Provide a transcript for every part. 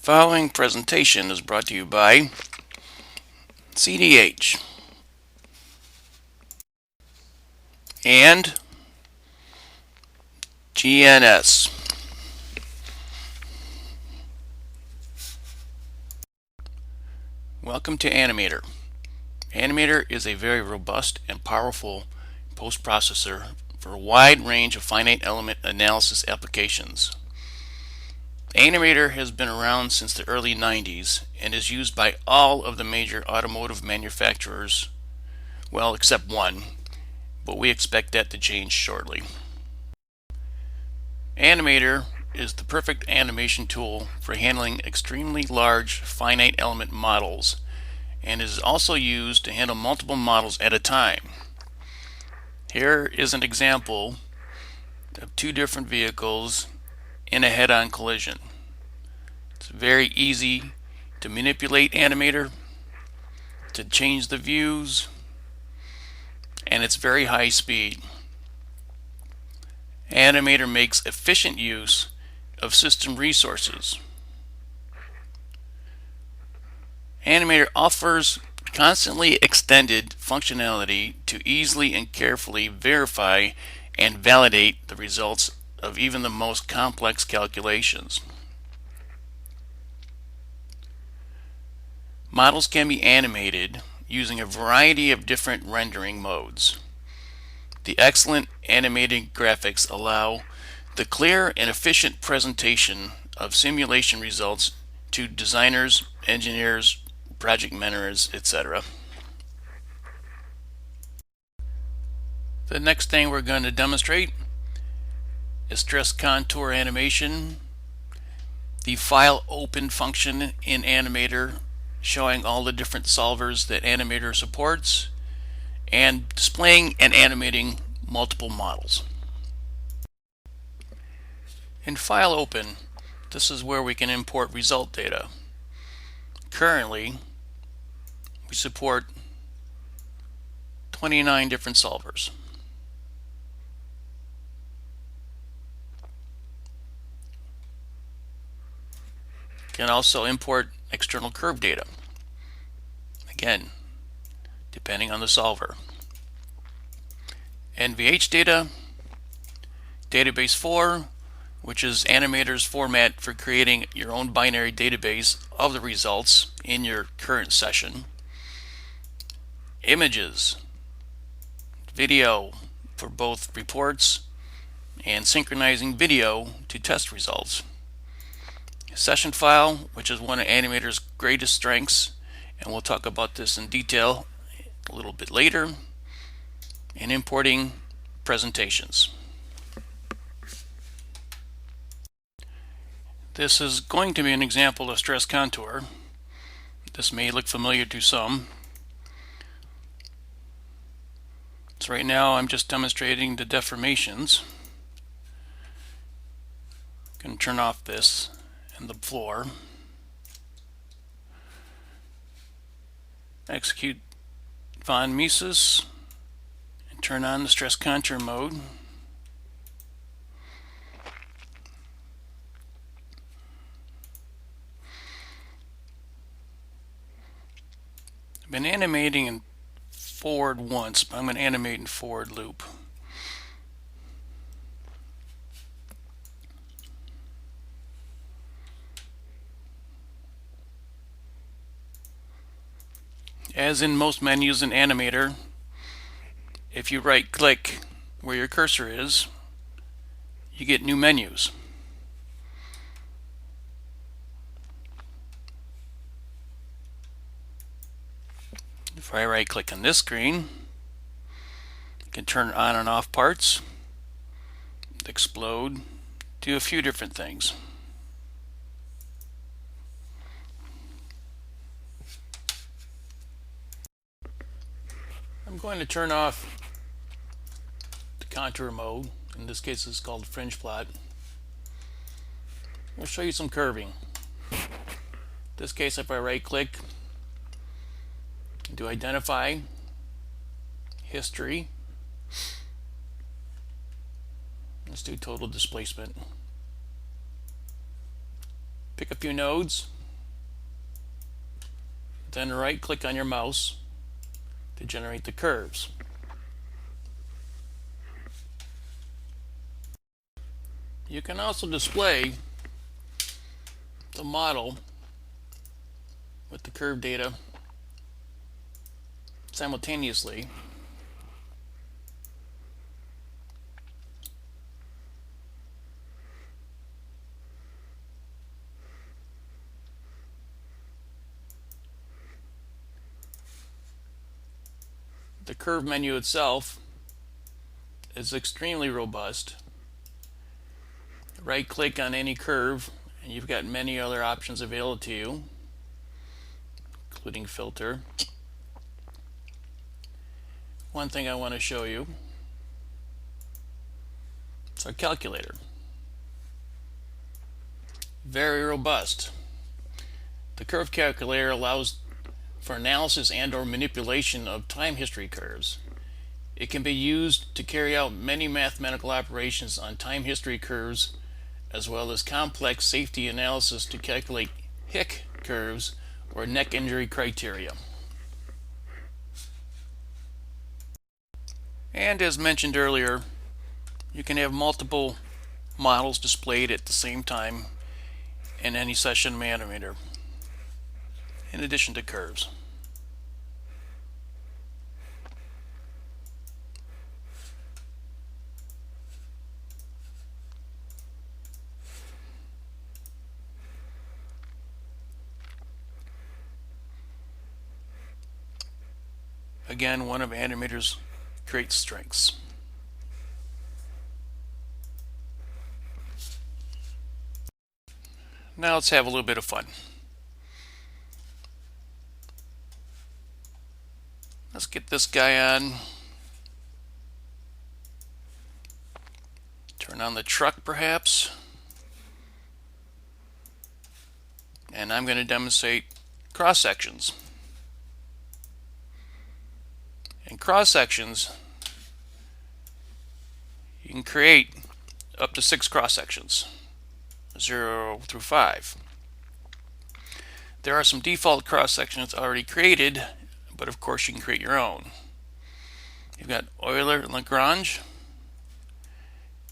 following presentation is brought to you by CDH and GNS. Welcome to Animator. Animator is a very robust and powerful post-processor for a wide range of finite element analysis applications. Animator has been around since the early 90s and is used by all of the major automotive manufacturers, well, except one, but we expect that to change shortly. Animator is the perfect animation tool for handling extremely large finite element models and is also used to handle multiple models at a time. Here is an example of two different vehicles in a head-on collision. It's very easy to manipulate Animator, to change the views, and it's very high speed. Animator makes efficient use of system resources. Animator offers constantly extended functionality to easily and carefully verify and validate the results of even the most complex calculations. Models can be animated using a variety of different rendering modes. The excellent animated graphics allow the clear and efficient presentation of simulation results to designers, engineers, project managers, etc. The next thing we're going to demonstrate is stress contour animation, the file open function in Animator showing all the different solvers that Animator supports, and displaying and animating multiple models. In File Open, this is where we can import result data. Currently, we support 29 different solvers. Can also import external curve data, again depending on the solver. NVH data, database 4, which is Animator's format for creating your own binary database of the results in your current session. Images, video for both reports and synchronizing video to test results. Session file, which is one of Animator's greatest strengths, and we'll talk about this in detail a little bit later, and importing presentations. This is going to be an example of stress contour. This may look familiar to some. So right now I'm just demonstrating the deformations. I'm going to turn off this and the floor. Execute von Mises and turn on the stress contour mode. I've been animating in forward once, but I'm going to animate in forward loop. As in most menus in Animator, if you right click where your cursor is, you get new menus. If I right click on this screen, I can turn on and off parts, explode, do a few different things. I'm going to turn off the contour mode. In this case it's called fringe plot. I'll show you some curving. In this case, if I right click, do identify, history, let's do total displacement, Pick a few nodes, then right click on your mouse to generate the curves. You can also display the model with the curve data simultaneously. The curve menu itself is extremely robust. Right click on any curve and you've got many other options available to you, including filter. One thing I want to show you is our calculator. Very robust. The curve calculator allows for analysis and or manipulation of time history curves. It can be used to carry out many mathematical operations on time history curves, as well as complex safety analysis to calculate Hick curves or neck injury criteria. And as mentioned earlier, you can have multiple models displayed at the same time in any session Animator, in addition to curves. Again, one of Animator's great strengths. Now let's have a little bit of fun. Let's get this guy on. Turn on the truck perhaps. And I'm going to demonstrate cross sections. In cross sections, you can create up to 6 cross sections, 0 through 5. There are some default cross sections already created, but of course you can create your own. You've got Euler and Lagrange.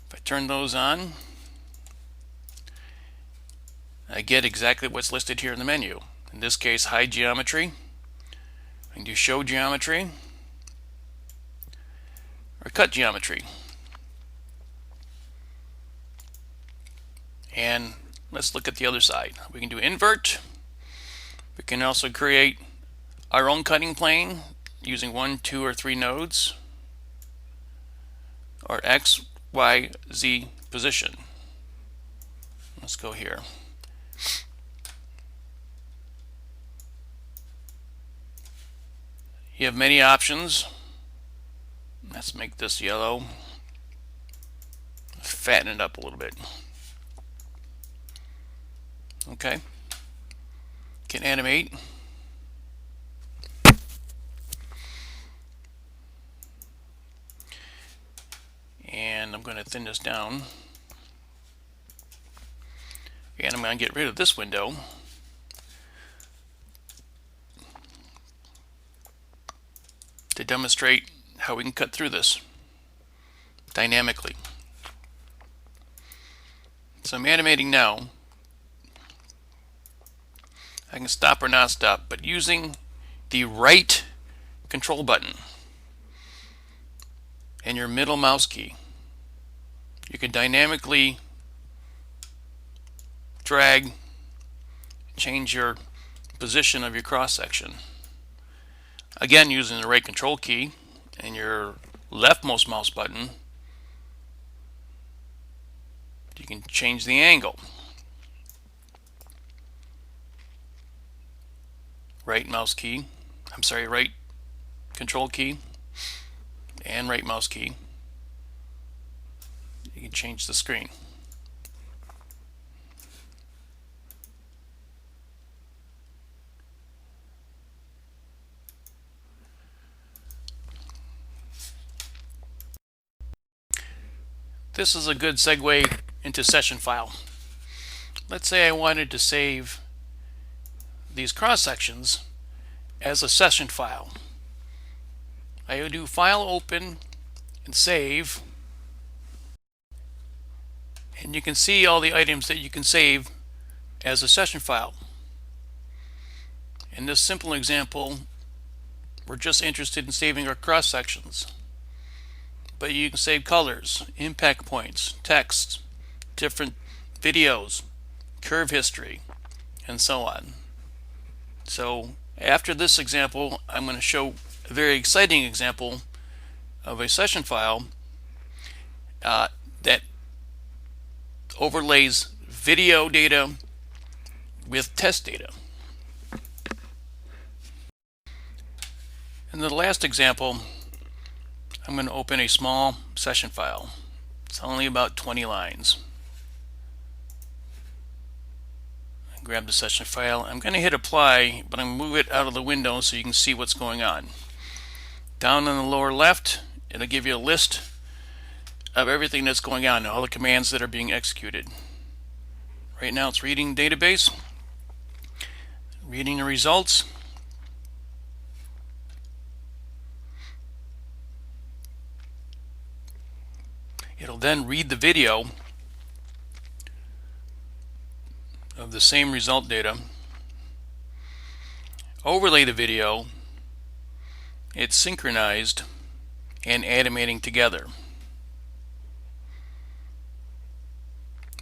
If I turn those on, I get exactly what's listed here in the menu. In this case, hide geometry. I can do show geometry or cut geometry. And let's look at the other side. We can do invert. We can also create our own cutting plane using 1, 2, or 3 nodes, or X, Y, Z position. Let's go here. You have many options. Let's make this yellow. Fatten it up a little bit. Okay. Can animate. And I'm going to thin this down. And I'm going to get rid of this window. To demonstrate how we can cut through this dynamically. So I'm animating now. I can stop or not stop, but using the right control button and your middle mouse key, you can dynamically drag, change your position of your cross section. Again, using the right control key and your leftmost mouse button, you can change the angle. Right control key and right mouse key. You can change the screen. This is a good segue into session file. let's say I wanted to save these cross sections as a session file. I would do File, Open, and Save, and you can see all the items that you can save as a session file. In this simple example, we're just interested in saving our cross sections, but you can save colors, impact points, text, different videos, curve history, and so on. So after this example, I'm going to show a very exciting example of a session file that overlays video data with test data. In the last example, I'm going to open a small session file. It's only about 20 lines. Grab the session file. I'm going to hit apply, but I'm going to move it out of the window so you can see what's going on. Down in the lower left, it'll give you a list of everything that's going on, all the commands that are being executed. Right now it's reading database, reading the results, it'll then read the video of the same result data, overlay the video, it's synchronized and animating together.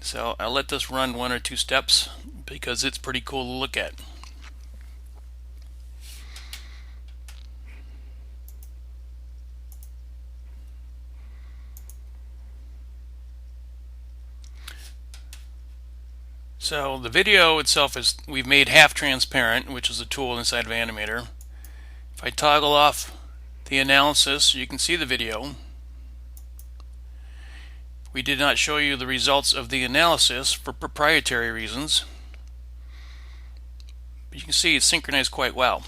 So I'll let this run 1 or 2 steps because it's pretty cool to look at. So the video itself is, we've made half transparent, which is a tool inside of Animator. If I toggle off the analysis, you can see the video. We did not show you the results of the analysis for proprietary reasons, but you can see it's synchronized quite well.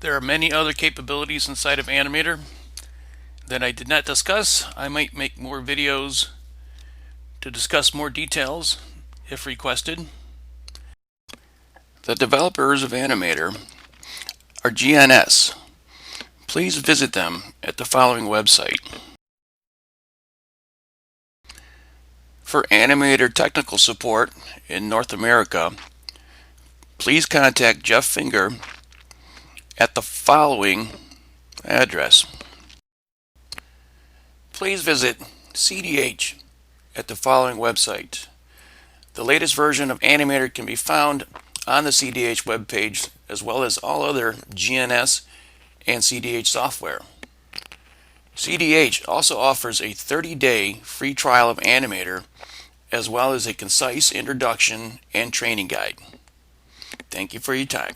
There are many other capabilities inside of Animator that I did not discuss. I might make more videos to discuss more details if requested. The developers of Animator are GNS. Please visit them at the following website. For Animator technical support in North America, please contact Jeff Finger at the following address. Please visit CDH at the following website. The latest version of Animator can be found on the CDH webpage, as well as all other GNS and CDH software. CDH also offers a 30-day free trial of Animator, as well as a concise introduction and training guide. Thank you for your time.